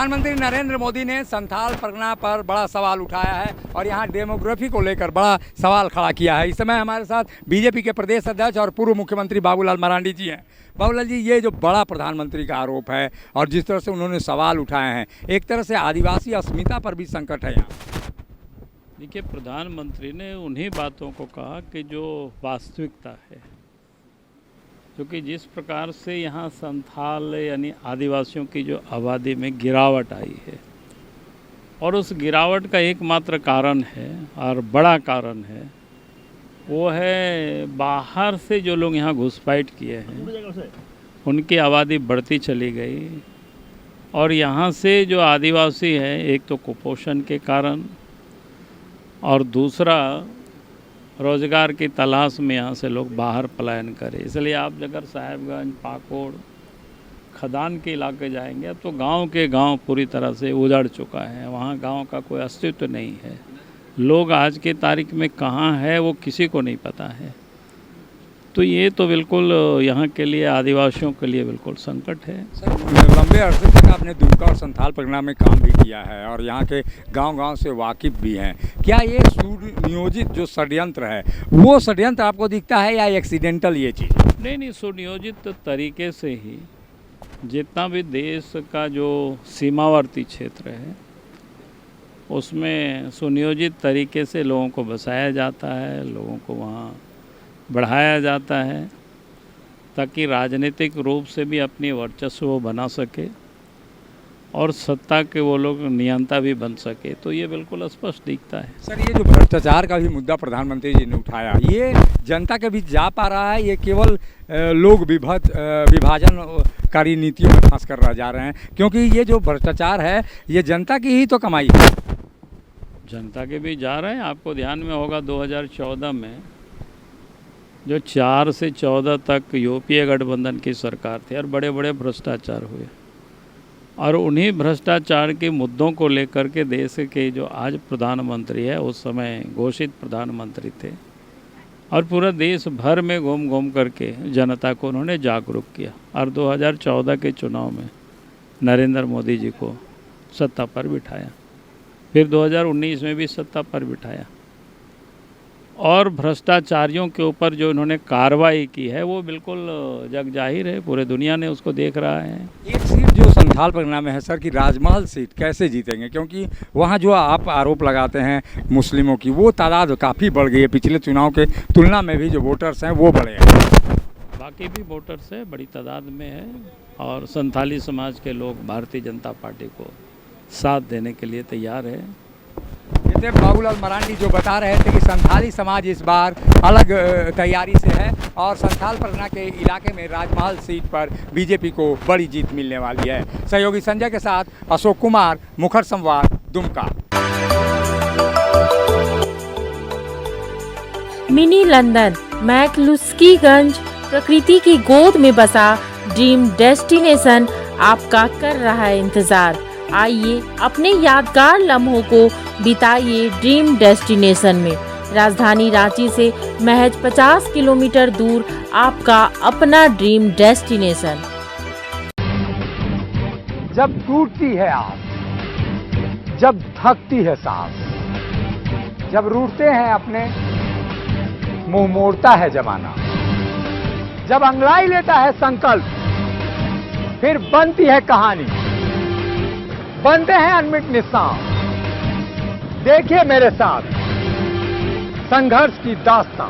प्रधानमंत्री नरेंद्र मोदी ने संथाल परगना पर बड़ा सवाल उठाया है और यहाँ डेमोग्राफी को लेकर बड़ा सवाल खड़ा किया है। इस समय हमारे साथ बीजेपी के प्रदेश अध्यक्ष और पूर्व मुख्यमंत्री बाबूलाल मरांडी जी हैं। बाबूलाल जी, ये जो बड़ा प्रधानमंत्री का आरोप है और जिस तरह से उन्होंने सवाल उठाए हैं, एक तरह से आदिवासी अस्मिता पर भी संकट है यहाँ। देखिए, प्रधानमंत्री ने उन्हीं बातों को कहा कि जो वास्तविकता है, क्योंकि जिस प्रकार से यहाँ संथाल यानी आदिवासियों की जो आबादी में गिरावट आई है और उस गिरावट का एकमात्र कारण है और बड़ा कारण है वो है बाहर से जो लोग यहाँ घुसपैठ किए हैं, उनकी आबादी बढ़ती चली गई और यहाँ से जो आदिवासी हैं, एक तो कुपोषण के कारण और दूसरा रोज़गार की तलाश में यहाँ से लोग बाहर पलायन करें। इसलिए आप अगर साहेबगंज, पाकोड़, खदान के इलाके जाएंगे, अब तो गांव के गांव पूरी तरह से उजड़ चुका है। वहाँ गांव का कोई अस्तित्व नहीं है। लोग आज के तारीख में कहाँ है वो किसी को नहीं पता है। तो ये तो बिल्कुल यहाँ के लिए, आदिवासियों के लिए बिल्कुल संकट है। सर, लंबे अरसे तक आपने दुमका और संथाल परगना में काम भी किया है और यहाँ के गांव-गांव से वाकिफ़ भी हैं। क्या ये सुनियोजित जो षड्यंत्र है, वो षड्यंत्र आपको दिखता है या एक्सीडेंटल ये चीज़? नहीं, सुनियोजित तरीके से ही जितना भी देश का जो सीमावर्ती क्षेत्र है उसमें सुनियोजित तरीके से लोगों को बसाया जाता है, लोगों को वहाँ बढ़ाया जाता है ताकि राजनीतिक रूप से भी अपनी वर्चस्व वो बना सके और सत्ता के वो लोग नियंता भी बन सके। तो ये बिल्कुल स्पष्ट दिखता है। सर, ये जो भ्रष्टाचार का भी मुद्दा प्रधानमंत्री जी ने उठाया, ये जनता के बीच जा पा रहा है? ये केवल लोग विभाजनकारी नीतियों में फंस कर रह जा रहे हैं? क्योंकि ये जो भ्रष्टाचार है ये जनता की ही तो कमाई है। जनता के बीच जा रहे हैं। आपको ध्यान में होगा 2014 में जो 4 से 14 तक यूपीए गठबंधन की सरकार थी और बड़े बड़े भ्रष्टाचार हुए और उन्हीं भ्रष्टाचार के मुद्दों को लेकर के देश के जो आज प्रधानमंत्री है, उस समय घोषित प्रधानमंत्री थे और पूरा देश भर में घूम घूम करके जनता को उन्होंने जागरूक किया और 2014 के चुनाव में नरेंद्र मोदी जी को सत्ता पर बिठाया, फिर 2019 में भी सत्ता पर बिठाया और भ्रष्टाचारियों के ऊपर जो इन्होंने कार्रवाई की है वो बिल्कुल जग जाहिर है, पूरे दुनिया ने उसको देख रहा है। एक सीट जो संथाल परगना में है सर की राजमहल सीट कैसे जीतेंगे? क्योंकि वहाँ जो आप आरोप लगाते हैं मुस्लिमों की, वो तादाद काफ़ी बढ़ गई है। पिछले चुनाव के तुलना में भी जो वोटर्स हैं वो बढ़े हैं। बाकी भी वोटर्स है, बड़ी तादाद में है और संथाली समाज के लोग भारतीय जनता पार्टी को साथ देने के लिए तैयार है। जैसे बाबूलाल मरांडी जो बता रहे थे कि संथाली समाज इस बार अलग तैयारी से है और संथाल परगना के इलाके में राजमहल सीट पर बीजेपी को बड़ी जीत मिलने वाली है। सहयोगी संजय के साथ अशोक कुमार, मुखर संवाद, दुमका। मिनी लंदन मैक्लुस्कीगंज प्रकृति की गोद में बसा ड्रीम डेस्टिनेशन आपका कर रहा है इंतजार। आइए अपने यादगार लम्हों को बिताइए ड्रीम डेस्टिनेशन में। राजधानी रांची से महज 50 किलोमीटर दूर आपका अपना ड्रीम डेस्टिनेशन। जब टूटती है आस, जब थकती है सांस, जब रूठते हैं अपने, मुंह मोड़ता है जमाना, जब अंगड़ाई लेता है संकल्प, फिर बनती है कहानी, बनते हैं अनमिट निशान। देखिए मेरे साथ संघर्ष की दास्तां।